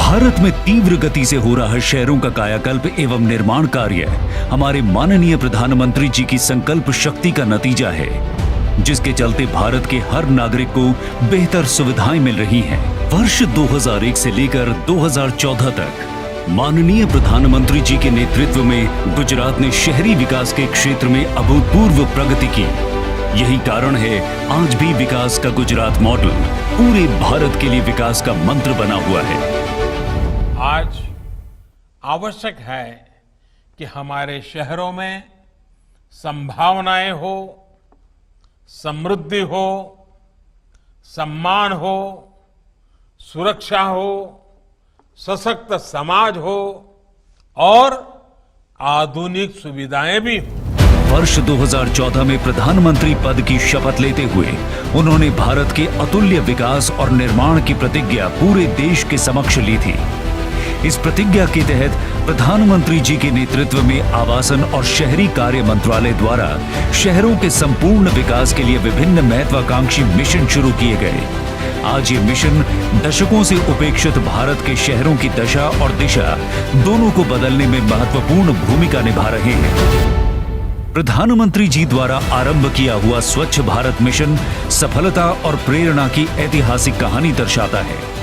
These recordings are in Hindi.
भारत में तीव्र गति से हो रहा शहरों का कायाकल्प एवं निर्माण कार्य हमारे माननीय प्रधानमंत्री जी की संकल्प शक्ति का नतीजा है, जिसके चलते भारत के हर नागरिक को बेहतर सुविधाएं मिल रही हैं। वर्ष 2001 से लेकर 2014 तक माननीय प्रधानमंत्री जी के नेतृत्व में गुजरात ने शहरी विकास के क्षेत्र में अभूतपूर्व प्रगति की। यही कारण है आज भी विकास का गुजरात मॉडल पूरे भारत के लिए विकास का मंत्र बना हुआ है। आज आवश्यक है कि हमारे शहरों में संभावनाएं हो, समृद्धि हो, सम्मान हो, सुरक्षा हो, सशक्त समाज हो और आधुनिक सुविधाएं भी हो। वर्ष 2014 में प्रधानमंत्री पद की शपथ लेते हुए उन्होंने भारत के अतुल्य विकास और निर्माण की प्रतिज्ञा पूरे देश के समक्ष ली थी। इस प्रतिज्ञा के तहत प्रधानमंत्री जी के नेतृत्व में आवासन और शहरी कार्य मंत्रालय द्वारा शहरों के संपूर्ण विकास के लिए विभिन्न महत्वाकांक्षी मिशन शुरू किए गए। आज ये मिशन दशकों से उपेक्षित भारत के शहरों की दशा और दिशा दोनों को बदलने में महत्वपूर्ण भूमिका निभा रहे हैं। प्रधानमंत्री जी द्वारा आरंभ किया हुआ स्वच्छ भारत मिशन सफलता और प्रेरणा की ऐतिहासिक कहानी दर्शाता है।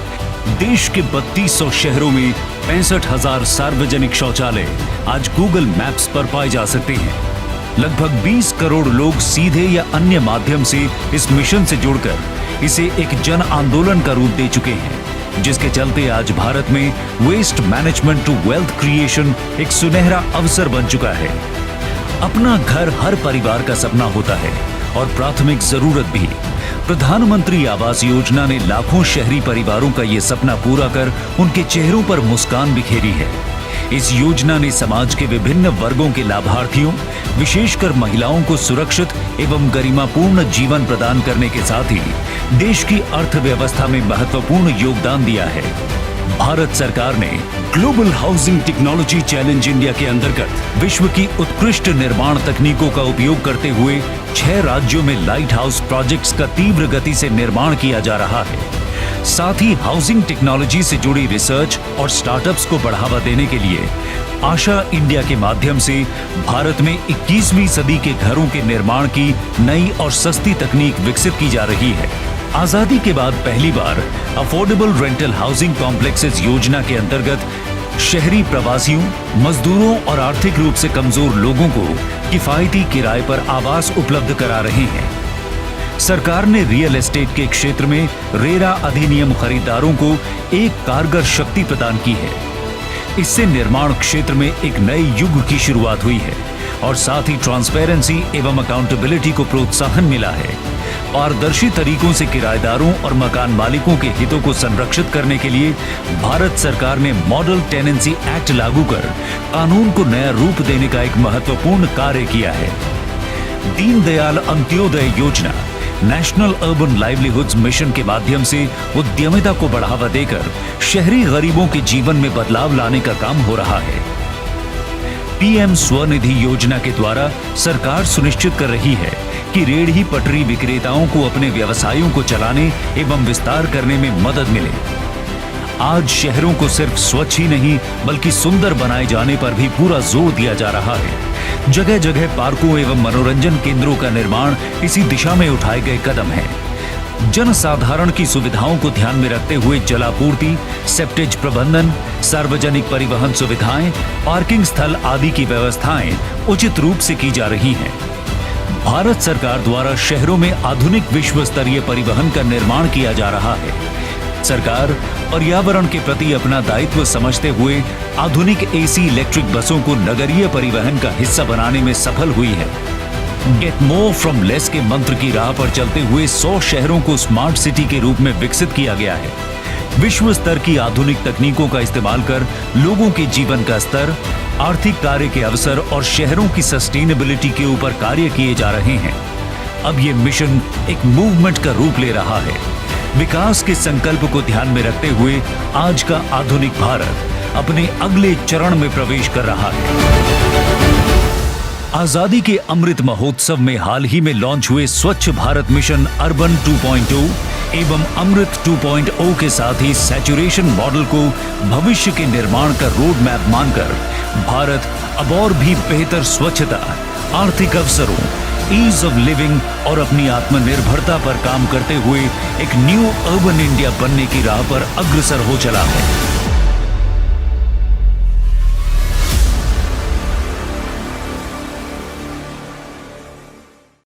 देश के 3200 शहरों में 65,000 सार्वजनिक शौचालय आज गूगल मैप्स पर पाए जा सकते हैं। लगभग 20 करोड़ लोग सीधे या अन्य माध्यम से इस मिशन से जुड़कर इसे एक जन आंदोलन का रूप दे चुके हैं, जिसके चलते आज भारत में waste management to wealth creation एक सुनहरा अवसर बन चुका है। अपना घर हर परिवार का सपना होता है और प्राथमिक जरूरत भी। प्रधानमंत्री आवास योजना ने लाखों शहरी परिवारों का ये सपना पूरा कर उनके चेहरों पर मुस्कान बिखेरी है। इस योजना ने समाज के विभिन्न वर्गों के लाभार्थियों, विशेषकर महिलाओं को सुरक्षित एवं गरिमापूर्ण जीवन प्रदान करने के साथ ही देश की अर्थव्यवस्था में महत्वपूर्ण योगदान दिया है। भारत सरकार ने global housing technology challenge India के अंतर्गत विश्व की उत्कृष्ट निर्माण तकनीकों का उपयोग करते हुए 6 राज्यों में लाइट हाउस प्रोजेक्ट्स का तीव्र गति से निर्माण किया जा रहा है। साथ ही हाउसिंग टेक्नोलॉजी से जुड़ी रिसर्च और स्टार्टअप्स को बढ़ावा देने के लिए आशा इंडिया के माध्यम से भारत में 21वीं सदी के घरों के निर्माण की नई और सस्ती तकनीक विकसित की जा रही है। आजादी के बाद पहली बार अफोर्डेबल रेंटल हाउसिंग कॉम्प्लेक्सेस योजना के अंतर्गत शहरी प्रवासियों, मजदूरों और आर्थिक रूप से कमजोर लोगों को किफायती किराए पर आवास उपलब्ध करा रहे हैं। सरकार ने रियल एस्टेट के क्षेत्र में रेरा अधिनियम खरीदारों को एक कारगर शक्ति प्रदान की है। इससे निर्माण क्षेत्र में एक नए युग की शुरुआत हुई है और साथ ही ट्रांसपेरेंसी एवं अकाउंटेबिलिटी को प्रोत्साहन मिला है। पारदर्शी तरीकों से किराएदारों और मकान मालिकों के हितों को संरक्षित करने के लिए भारत सरकार ने मॉडल टेनेंसी एक्ट लागू कर कानून को नया रूप देने का एक महत्वपूर्ण कार्य किया है। दीनदयाल अंत्योदय योजना नेशनल अर्बन लाइवलीहुड्स मिशन के माध्यम से उद्यमिता को बढ़ावा देकर शहरी गरीबों के जीवन में बदलाव लाने का काम हो रहा है। पीएम स्वनिधि योजना के द्वारा सरकार सुनिश्चित कर रही है कि रेहड़ी पटरी विक्रेताओं को अपने व्यवसायों को चलाने एवं विस्तार करने में मदद मिले। आज शहरों को सिर्फ स्वच्छ ही नहीं बल्कि सुंदर बनाए जाने पर भी पूरा जोर दिया जा रहा है। जगह जगह पार्कों एवं मनोरंजन केंद्रों का निर्माण इसी दिशा में उठाए गए कदम है। जनसाधारण की सुविधाओं को ध्यान में रखते हुए जलापूर्ति, सेप्टेज प्रबंधन, सार्वजनिक परिवहन सुविधाएं, पार्किंग स्थल आदि की व्यवस्थाएं उचित रूप से की जा रही हैं। भारत सरकार द्वारा शहरों में आधुनिक विश्व स्तरीय परिवहन का निर्माण किया जा रहा है। सरकार पर्यावरण के प्रति अपना दायित्व समझते हुए आधुनिक एसी इलेक्ट्रिक बसों को नगरीय परिवहन का हिस्सा बनाने में सफल हुई है। गेट मोर फ्रॉम लेस के मंत्र की राह पर चलते हुए 100 शहरों को स्मार्ट सिटी के रूप में विकसित किया गया है। विश्व स्तर की आधुनिक तकनीकों का इस्तेमाल कर लोगों के जीवन का स्तर, आर्थिक कार्य के अवसर और शहरों की सस्टेनेबिलिटी के ऊपर कार्य किए जा रहे हैं। अब ये मिशन एक मूवमेंट का रूप ले रहा है। विकास के संकल्प को ध्यान में रखते हुए आज का आधुनिक भारत अपने अगले चरण में प्रवेश कर रहा है। आजादी के अमृत महोत्सव में हाल ही में लॉन्च हुए स्वच्छ भारत मिशन अर्बन 2.0 एवं अमृत 2.0 के साथ ही सैचुरेशन मॉडल को भविष्य के निर्माण का रोड मैप मानकर भारत अब और भी बेहतर स्वच्छता, आर्थिक अवसरों, ईज ऑफ लिविंग और अपनी आत्मनिर्भरता पर काम करते हुए एक न्यू अर्बन इंडिया बनने की राह पर अग्रसर हो चला है।